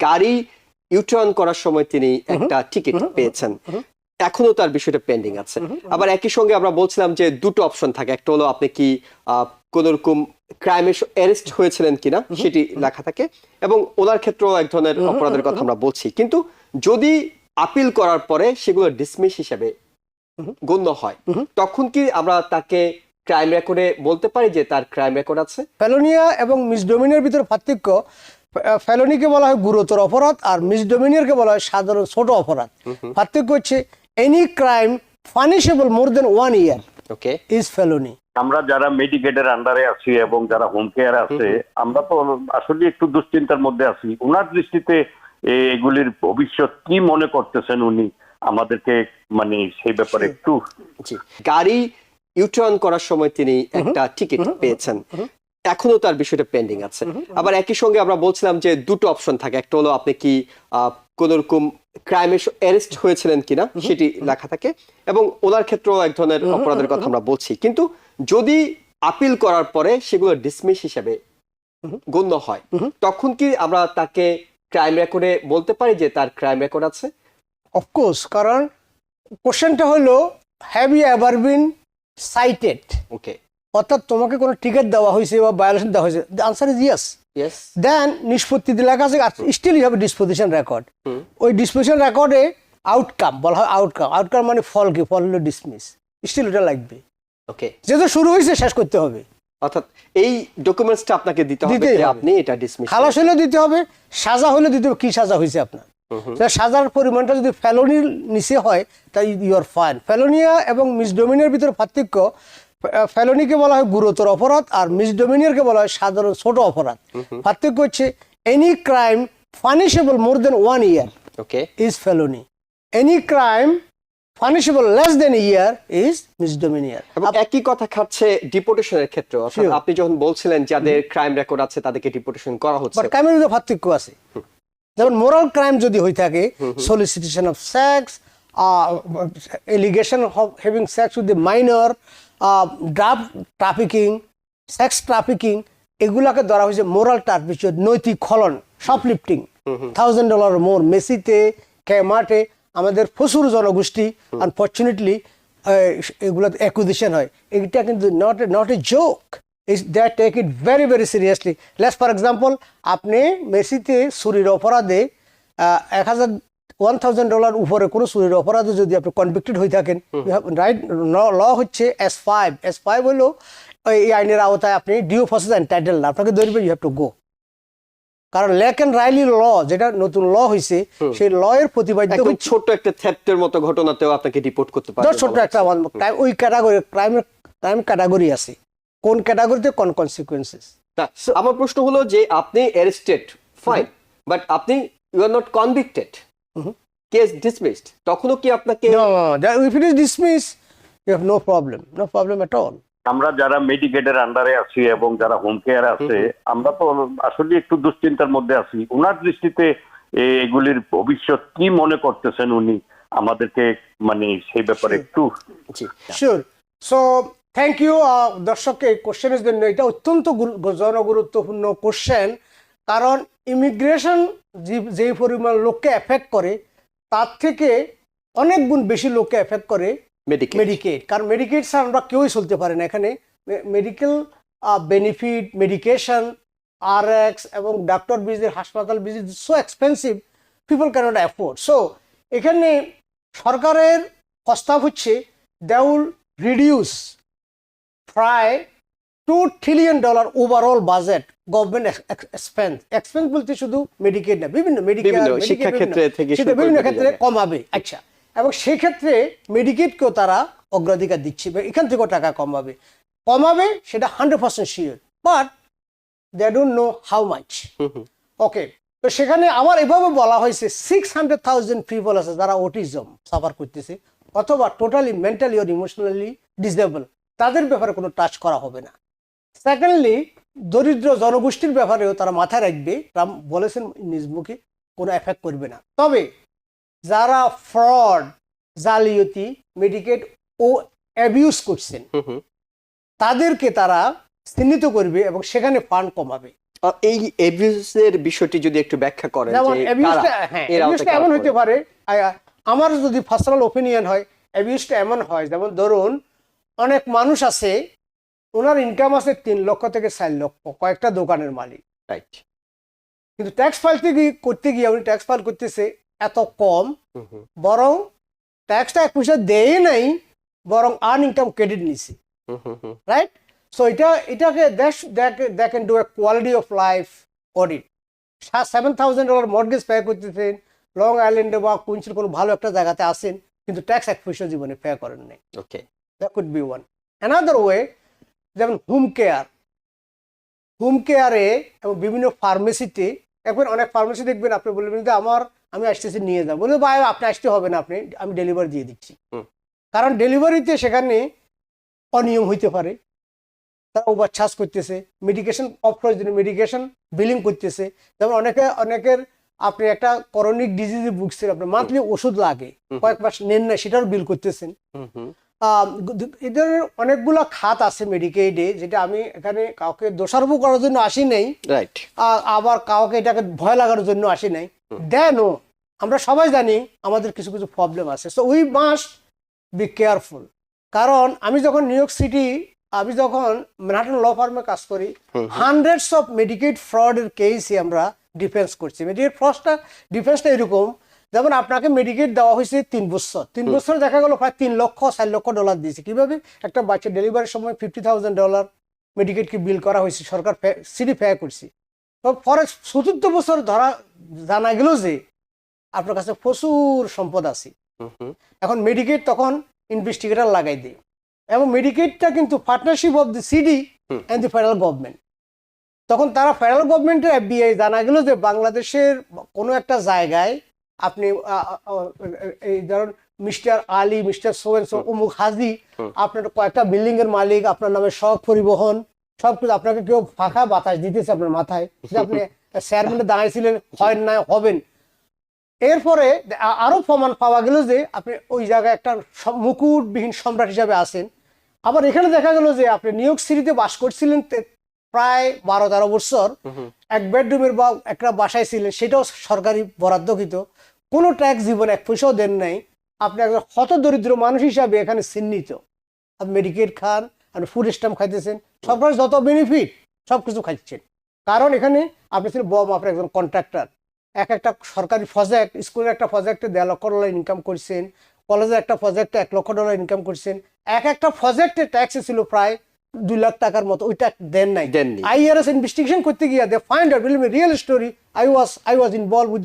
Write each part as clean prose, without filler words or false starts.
গাড়ি ইউটার্ন করার সময় তিনি একটা টিকিট পেয়েছেন, এখনো তার বিষয়টা পেন্ডিং আছে। আবার একই সঙ্গে আমরা বলছিলাম যে দুটো অপশন থাকে, একটা হলো আপনি কি কোন রকম ক্রাইমে অ্যারেস্ট হয়েছিলেন কিনা সেটি লেখা থাকে, এবং ওনার ক্ষেত্রেও এক ধরনের অপরাধের কথা আমরা বলছি। কিন্তু যদি আপিল করার পরে সেগুলো ডিসমিস হিসেবে গণ্য হয়, তখন কি আমরা তাকে ক্রাইম রেকর্ডে বলতে পারি যে তার ক্রাইম রেকর্ড আছে? ফেলোনিয়া এবং মিসডোমিনিয়ার ভিতরে পার্থক্য, ফেলোনিকে বলা হয় গুরুতর অপরাধ আর মিসডোমিনিয়ারকে বলা হয় সাধারণ ছোট অপরাধ। পার্থক্য হচ্ছে any crime punishable more than 1 year is felony. আমরা যারা মেডিকেটের আন্ডারে আছি এবং যারা হোম কেয়ার আছে, আমরা তো আসলে একটু দুশ্চিন্তার মধ্যে আছি। ওনার দৃষ্টিতে এগুলির ভবিষ্যৎ কি মনে করতেছেন উনি, আমাদেরকে মানে সেই ব্যাপারে একটু। গাড়ি ইউটার্ন করার সময় তিনি একটা টিকিট পেয়েছেন, এখনো তার বিষয়টা পেন্ডিং আছে। আবার একই সঙ্গে আমরা বলছিলাম যে দুটো অপশন থাকে, একটা হলো আপনি কি কোন রকম ক্রাইমে অ্যারেস্ট হয়েছিলেন কিনা সেটি লেখা থাকে, এবং ওনার ক্ষেত্রেও এক ধরনের অপরাধের কথা আমরা বলছি। কিন্তু যদি আপিল করার পরে সেগুলো ডিসমিস হিসেবে গণ্য হয়, তখন কি আমরা তাকে ক্রাইম রেকর্ডে বলতে পারি যে তার ক্রাইম রেকর্ড আছে? অফকোর্স, কারণ কোশ্চেনটা হলো have you ever been cited, অর্থাৎ তোমাকে কোনো টিকিট দেওয়া হয়েছে বা ভায়োলেশন দেওয়া হয়েছে। The answer is yes. Then নিষ্পত্তিতে লেখা আছে still you have disposition record. ওই ডিসপোজিশন রেকর্ডে আউটকাম বলা হয়, আউটকাম মানে ফল কি, ফল হলো ডিসমিস, স্টিল ওটা লাগবে। যেহেতু শুরু হয়েছে শেষ করতে হবে, অর্থাৎ এই ডকুমেন্টসটা আপনাকে দিতে হবে যে আপনি এটা ডিসমিস। খালাস হলেও দিতে হবে, সাজা হলেও দিতে হবে, কি সাজা হয়েছে আপনার। সাজার পরিমাণটা যদি ফেলোনির নিচে হয় তাই ইউ আর ফাইন। ফেলোনিয়া এবং মিসডোমিনিয়ার ভিতরে পার্থক্য, ফেলোনিকে বলা হয় গুরুতর অপরাধ আর মিসডোমিনিয়ারকে বলা হয় সাধারণ ছোট অপরাধ। পার্থক্য হচ্ছে any crime punishable more than 1 year is felony, any crime punishable less than a year is misdemeanour. একই কথা খাচ্ছে ডিপোর্টেশনের ক্ষেত্রে। আপনি যখন বলছিলেন যাদের ক্রাইম রেকর্ড আছে তাদেরকে ডিপোর্টেশন করা হচ্ছে, বাট ক্রাইমের মধ্যে পার্থক্য আছে। যেমন মোরাল ক্রাইম যদি হয়ে থাকে, solicitation of sex, allegation of having sex with the minor, drug trafficking, sex trafficking, এগুলাকে ধরা হয়েছে মোরাল টার্পিচার, নৈতিক খলন, শপলিফটিং, $1000 মোর। মেসিতে, ক্যামার্টে আমাদের প্রচুর জনগোষ্ঠী আনফর্চুনেটলি এগুলোতে অ্যাকুইজিশন হয়। এটা কিন্তু not a joke, they take it very very seriously. Let's for example, আপনি মেসিতে চুরির অপরাধে $1000 উপরে কোনো চুরির অপরাধে যদি আপনি কনভিক্টেড হয়ে থাকেন, রাইট ল হচ্ছে S5 হলো এই আইনের আওতায় আপনি ডিউ প্রসেস এন্টাইটেল না, আপনাকে ধরবে, ইউ হ্যাভ টু গো। কারণ লেক এন্ড রাইলি ল যেটা নতুন ল হয়েছে, সেই ল এর প্রতিবাদ্য ছোট একটা থ্যাফটের মতো ঘটনাতেও আপনাকে রিপোর্ট করতে পারে। ছোট একটা ওই ক্যাটাগরি ক্রাইম ক্যাটাগরি আছে, কোন ক্যাটাগরিতে কোন কনসিকুয়েন্সেস। আমার প্রশ্ন হলো যে আপনি অ্যারেস্টেড, ফাইন, বাট আপনি you are not convicted, case dismissed, তখনও কি আপনাকে? If it is dismiss you have no problem at all. আমরা যারা মেডিকেটের আন্ডারে আছি এবং যারা হোম কেয়ার আছে, আমরা তো আসলে একটু দুশ্চিন্তার মধ্যে আছি। ওনার দৃষ্টিতে এগুলির ভবিষ্যৎ কি মনে করতেছেন উনি, আমাদেরকে মানে সেই ব্যাপারে একটু। শিওর। সো থ্যাংক ইউ দর্শককে এই কোশ্চেনের জন্য। এটা অত্যন্ত জনগুরুত্বপূর্ণ কোশ্চেন, কারণ ইমিগ্রেশন যে পরিমাণ লোককে এফেক্ট করে তার থেকে অনেক গুণ বেশি লোককে এফেক্ট করে মেডিকেট। কারণ মেডিকেট ছাড়া আমরা কেউই চলতে পারি না। এখানে মেডিকেল বেনিফিট, মেডিকেশন, RX এবং ডাক্তার ভিজিট, হাসপাতাল visit so expensive, people cannot afford. So এখানে সরকারের প্রস্তাব হচ্ছে দে উইল রিডিউস প্রায় $2 trillion overall budget government expense বলতে শুধু মেডিকেট না, বিভিন্ন বিভিন্ন ক্ষেত্রে কমাবে। আচ্ছা, এবং সেই ক্ষেত্রে মেডিকেটকেও তারা অগ্রাধিকার দিচ্ছে, এখান থেকেও টাকা কমাবে সেটা 100% sure, but they don't know how much. Okay, তো সেখানে আবার এভাবে বলা হয়েছে 600,000 পিপল আছে যারা অটিজম সাফার করতেছে অথবা totally mentally or emotionally disable, তাদের ব্যাপারে কোনো টাচ করা হবে না। সেকেন্ডলি, দরিদ্র জনগোষ্ঠীর ব্যাপারেও তারা মাথায় রাখবে, ট্রাম্প বলেছেন নিজ মুখে, কোনো এফেক্ট করবে না। তবে যারা ফ্রড, জালিয়াতি, মেডিকেট ও অ্যাবিউজ করছেন তাদেরকে তারা চিহ্নিত করবে এবং সেখানে ফান্ড কমাবে। এই অ্যাবিউজের বিষয়টি যদি একটু ব্যাখ্যা করেন যেমন যে অ্যাবিউজটা কারা হ্যাঁ এর অ্যাবিউজটা আওতায় এমন কারা হতে পড়ে? পারে আমার যদি পার্সোনাল ওপিনিয়ন হয় অ্যাবিউজটা এমন হয় যেমন ধরুন অনেক মানুষ আছে ওনার ইনকাম আছে 3 লক্ষ থেকে 4 লক্ষ কয়েকটা দোকানের মালিক রাইট কিন্তু ট্যাক্স করতে গিয়ে উনি ট্যাক্স ফাইল করতেছে এত কম বরং ট্যাক্সটা 1 পয়সা দেয় নাই বরং আর্ন ইনকাম ক্রেডিট নিছে রাইট সো এটাকে they can do a quality of life audit $7,000 mortgage pay করতেছেন লং আইল্যান্ডে বা কুইন্সের কোনো ভালো একটা জায়গাতে আসেন কিন্তু ট্যাক্স 1 পয়সা জীবনে পে করেন নাই okay that could be one another way যেমন হোম কেয়ারে এবং বিভিন্ন ফার্মেসিতে এখন অনেক ফার্মেসি দেখবেন আপনি বলবেন যে আমি আসতেছি নিয়ে যাবো বলে ভাই আপনি আসতে হবে না আমি ডেলিভারি দিয়ে দিচ্ছি কারণ ডেলিভারিতে সেখানে অনিয়ম হইতে পারে তারা ওভারচার্জ করতেছে মেডিকেশন অপ্রয়োজনীয় মেডিকেশন বিলিং করতেছে যেমন অনেকের আপনি একটা করনিক ডিজিজে ভুগছেন আপনার মান্থলি ওষুধ লাগে কয়েক মাস নেন না সেটাও বিল করতেছেন এই ধরনের অনেকগুলো খাত আছে মেডিকেডে যেটা আমি এখানে কাউকে দোষারোপ করার জন্য আসি নাই রাইট আবার কাউকে এটাকে ভয় লাগানোর জন্য আসি নাই দেনও আমরা সবাই জানি আমাদের কিছু কিছু প্রবলেম আছে so we must be careful কারণ আমি যখন ম্যানহাটন ল ফার্মে কাজ করি হান্ড্রেডস অফ মেডিকেড ফ্রডের কেসই আমরা ডিফেন্স করছি মেডিকেড ফ্রডটা ডিফেন্সটা এরকম যেমন আপনাকে মেডিকেট দেওয়া হয়েছে 3 বছর দেখা গেল প্রায় 3 লক্ষ 4 লক্ষ ডলার দিয়েছে কিভাবে একটা বাচ্চা ডেলিভারির সময় $50,000 মেডিকেটকে বিল করা হয়েছে সরকার সিডি পে করছে তো পরে 74 বছর জানা গেল যে আপনার কাছে প্রচুর সম্পদ আছে এখন মেডিকেট তখন ইনভেস্টিগেটর লাগাই দেয় এবং মেডিকেটটা কিন্তু partnership of the CD and the federal government তখন তারা ফেডারেল গভর্নমেন্টের FBI জানা গেল যে বাংলাদেশের কোনো একটা জায়গায় আপনি এই ধরুন মিস্টার আলী মিস্টার সোয়েনসো অমুক হাজি আপনার কয়েকটা বিল্ডিং এর মালিক আপনার নামে সড়ক পরিবহন সবকিছু আপনাকে কেউ ফাঁকা বাতাস দিতেছে আপনার মাথায় যে আপনি চেয়ারম্যানে দাঁড়িয়েছিলেন হয় না হবেন এরপরে আরো প্রমাণ পাওয়া গেল যে আপনি ওই জায়গায় একটা মুকুটবিহীন সম্রাট হিসাবে আসেন আবার এখানে দেখা গেল যে আপনি নিউ ইয়র্ক সিটিতে বাস করছিলেন প্রায় 12-13 বছর এক বেডরুমের বা একটা বাসায় ছিলেন সেটাও সরকারি বরাদ্দকৃত কোনো ট্যাক্স জীবনে 1 পয়সাও দেন নাই আপনি একজন হতদরিদ্র মানুষ হিসাবে এখানে চিহ্নিত আপনি মেডিকেট খান আপনি ফুড স্ট্যাম্প খাইতেছেন সরকার যত বেনিফিট সবকিছু খাইছেন কারণ এখানে আপনি ছিলেন আপনার একজন কন্ট্রাক্টর একটা সরকারি প্রজেক্ট স্কুলের একটা প্রজেক্টে $1.5 লক্ষ ইনকাম করছেন কলেজের একটা প্রজেক্টে $1 লক্ষ ইনকাম করছেন একটা প্রজেক্টে ট্যাক্স ছিল প্রায় 2 লাখ টাকার মতো ওইটা দেন নাই IRS ইনভেস্টিগেশন করতে গিয়ে they find out real story I was involve with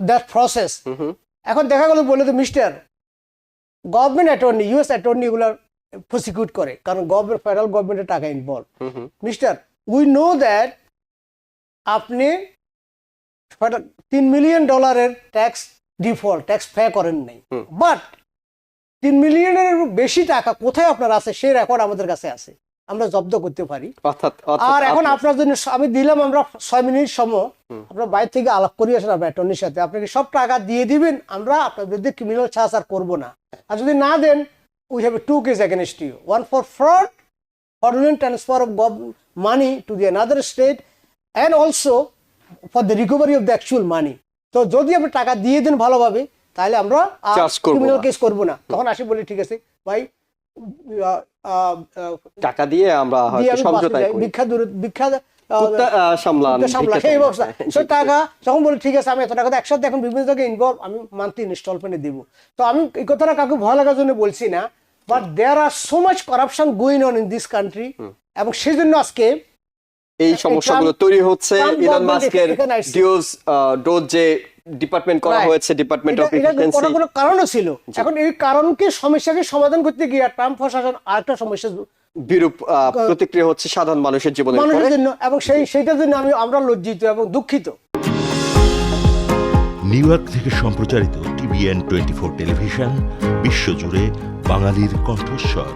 that process এখন দেখা গেল বলে তো mister government attorney US attorney এগুলো প্রসিকিউট করে কারণ ফেডারেল গভর্নমেন্টের টাকা involve mister we know that আপনি $3 million tax default tax pay করেন নাই বাট 3 মিলিয়নের বেশি টাকা কোথায় আপনার আছে সেই রেকর্ড আমাদের কাছে আছে আমরা জব্দ করতে পারি আর এখন আপনার জন্য আমি দিলাম আমরা 6 মিনিট সময় আপনার বাইরে থেকে আলাপ করি আসেন আপনার অ্যাটর্নির সাথে আপনাকে সব টাকা দিয়ে দিবেন আমরা আপনার বিরুদ্ধে ক্রিমিনাল চার্জ আর করবো না আর যদি না then we have 2 case against you one for fraudulent transfer of money to the another state and also for the recovery of the actual money তো যদি আপনি টাকা দিয়ে দেন ভালোভাবে তাহলে আমরা ক্রিমিনাল কেস করবো না তখন আসি বলি ঠিক আছে ভাই টাকা দিয়ে আমরা সমঝোতায় করি ভিক্ষা সামলান সেই ব্যবস্থা সে টাকা তখন বলি ঠিক আছে আমি এত টাকা একসাথে এখন বিভিন্ন জায়গায় ইনভলভ আমি মান্থলি ইনস্টলমেন্টে দিব তো আমি এই কথাটা কাউকে ভয় লাগার জন্য বলছি না but there are so much corruption going on in this country এবং সেই জন্য আজকে এই সমস্যাগুলো তৈরি হচ্ছে ইলন মাস্কের ডোজ যে ডিপার্টমেন্ট করা হয়েছে ডিপার্টমেন্ট অফ এফিসিয়েন্সি কোনো কারণও ছিল এখন এই কারণকে সমস্যাকে সমাধান করতে গিয়ে ট্রাম্প প্রশাসন আরেকটা সমস্যা বিরূপ প্রতিক্রিয়া হচ্ছে সাধারণ মানুষের জীবনে জন্য এবং সেইটার জন্য আমরা লজ্জিত এবং দুঃখিত নিউ ইয়র্ক থেকে সম্প্রচারিত TVN 24 টেলিভিশন বিশ্বজুড়ে বাঙালির কণ্ঠস্বর।